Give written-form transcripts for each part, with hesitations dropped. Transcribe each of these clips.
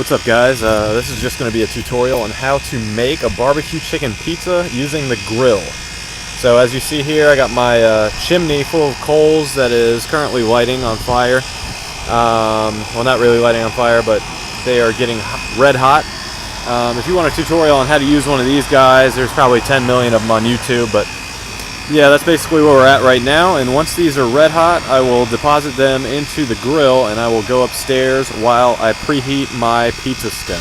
What's up, guys? This is just going to be a tutorial on how to make a barbecue chicken pizza using the grill. So as you see here, I got my chimney full of coals that is currently lighting on fire. Well, not really lighting on fire, but they are getting red hot. If you want a tutorial on how to use one of these guys, there's probably 10 million of them on YouTube, but yeah, that's basically where we're at right now. And once these are red hot, I will deposit them into the grill and I will go upstairs while I preheat my pizza stone.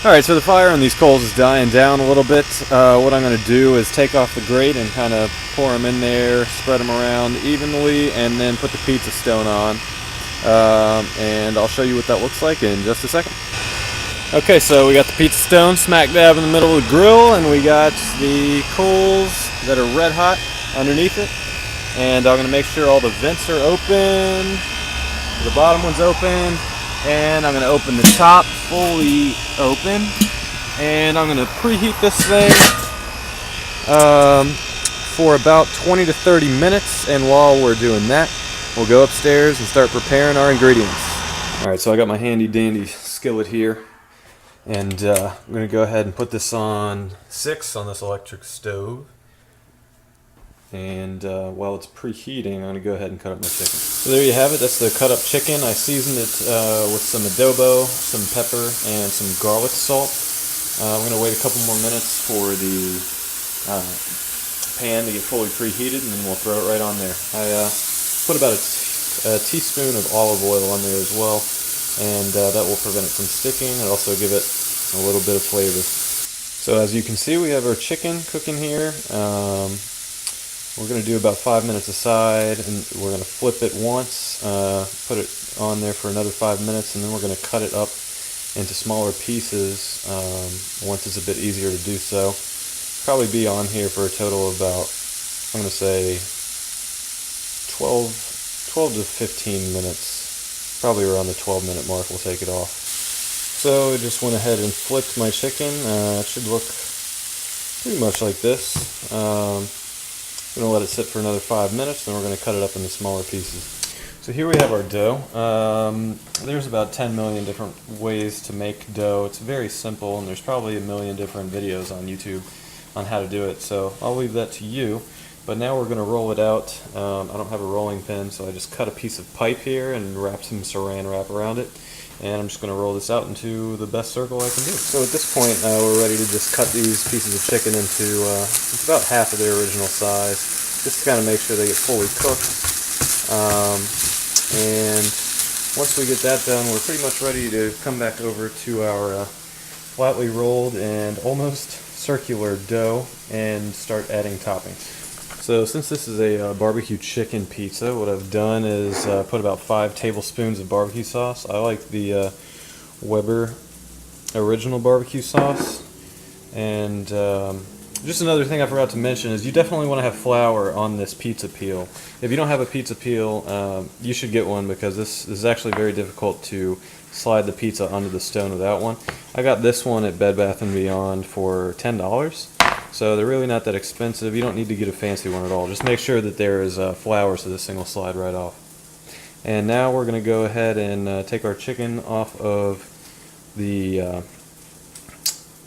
Alright, so the fire on these coals is dying down a little bit. What I'm going to do is take off the grate and kind of pour them in there, spread them around evenly, and then put the pizza stone on. And I'll show you what that looks like in just a second. Okay, so we got the pizza stone smack dab in the middle of the grill, and we got the coals that are red hot underneath it. And I'm going to make sure all the vents are open, the bottom one's open, and I'm going to open the top fully open. And I'm going to preheat this thing for about 20 to 30 minutes, and while we're doing that, we'll go upstairs and start preparing our ingredients. Alright, so I got my handy dandy skillet here. And I'm going to go ahead and put this on 6 on this electric stove. And while it's preheating, I'm going to go ahead and cut up my chicken. So there you have it. That's the cut up chicken. I seasoned it with some adobo, some pepper, and some garlic salt. I'm going to wait a couple more minutes for the pan to get fully preheated, and then we'll throw it right on there. I put about a teaspoon of olive oil on there as well. And that will prevent it from sticking and also give it a little bit of flavor. So as you can see, we have our chicken cooking here. We're going to do about 5 minutes aside, and we're going to flip it once, put it on there for another 5 minutes, and then we're going to cut it up into smaller pieces once it's a bit easier to do so. Probably be on here for a total of about, I'm going to say, 12 to 15 minutes. Probably around the 12-minute mark we'll take it off. So I just went ahead and flipped my chicken. It should look pretty much like this. I'm going to let it sit for another 5 minutes, then we're going to cut it up into smaller pieces. So here we have our dough. There's about 10 million different ways to make dough. It's very simple, and there's probably a million different videos on YouTube on how to do it, so I'll leave that to you. But now we're going to roll it out. I don't have a rolling pin, so I just cut a piece of pipe here and wrap some saran wrap around it. And I'm just going to roll this out into the best circle I can do. So at this point, we're ready to just cut these pieces of chicken into it's about half of their original size, just to kind of make sure they get fully cooked. And once we get that done, we're pretty much ready to come back over to our flatly rolled and almost circular dough and start adding toppings. So since this is a barbecue chicken pizza, what I've done is put about 5 tablespoons of barbecue sauce. I like the Weber original barbecue sauce. And just another thing I forgot to mention is you definitely want to have flour on this pizza peel. If you don't have a pizza peel, you should get one, because this is actually very difficult to slide the pizza onto the stone without one. I got this one at Bed Bath & Beyond for $10. So they're really not that expensive. You don't need to get a fancy one at all. Just make sure that there is flour so this thing will slide right off. And now we're going to go ahead and take our chicken off of the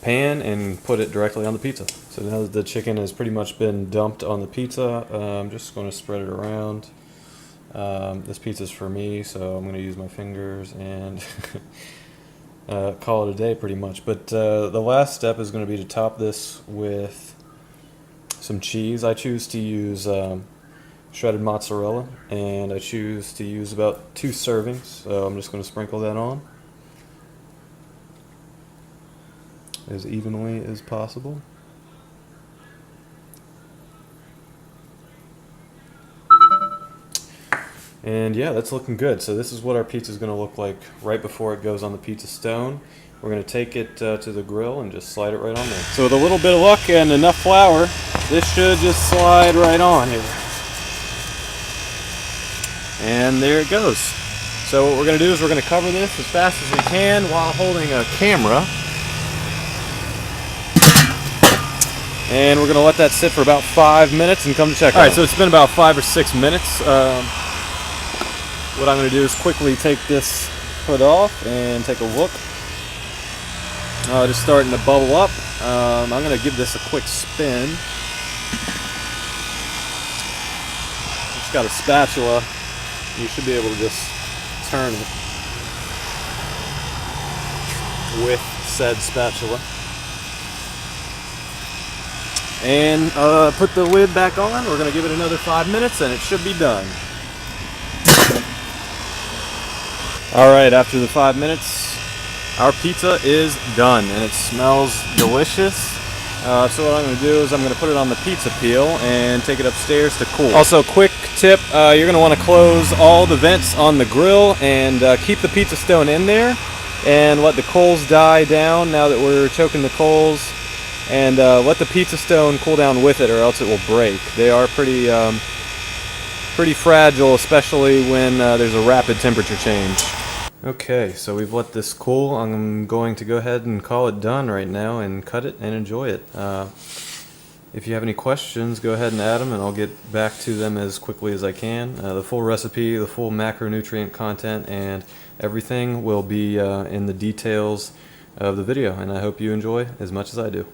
pan and put it directly on the pizza. So now that the chicken has pretty much been dumped on the pizza, I'm just going to spread it around. This pizza's for me, so I'm going to use my fingers and call it a day pretty much. But the last step is going to be to top this with some cheese. I choose to use shredded mozzarella, and I choose to use about 2 servings, so I'm just going to sprinkle that on as evenly as possible. And yeah, that's looking good. So this is what our pizza is going to look like right before it goes on the pizza stone. We're going to take it to the grill and just slide it right on there. So with a little bit of luck and enough flour, this should just slide right on here. And there it goes. So what we're going to do is we're going to cover this as fast as we can while holding a camera. And we're going to let that sit for about 5 minutes and come to check. Alright, so it's been about 5 or 6 minutes. What I'm going to do is quickly take this hood off and take a look. Just starting to bubble up. I'm going to give this a quick spin. It's got a spatula. You should be able to just turn it with said spatula. And put the lid back on. We're going to give it another 5 minutes and it should be done. Alright, after the 5 minutes, our pizza is done and it smells delicious. So what I'm going to do is I'm going to put it on the pizza peel and take it upstairs to cool. Also, quick tip, you're going to want to close all the vents on the grill and keep the pizza stone in there and let the coals die down now that we're choking the coals. And let the pizza stone cool down with it or else it will break. They are pretty fragile, especially when there's a rapid temperature change. Okay, so we've let this cool. I'm going to go ahead and call it done right now and cut it and enjoy it. If you have any questions, go ahead and add them and I'll get back to them as quickly as I can. The full recipe, the full macronutrient content, and everything will be in the details of the video, and I hope you enjoy as much as I do.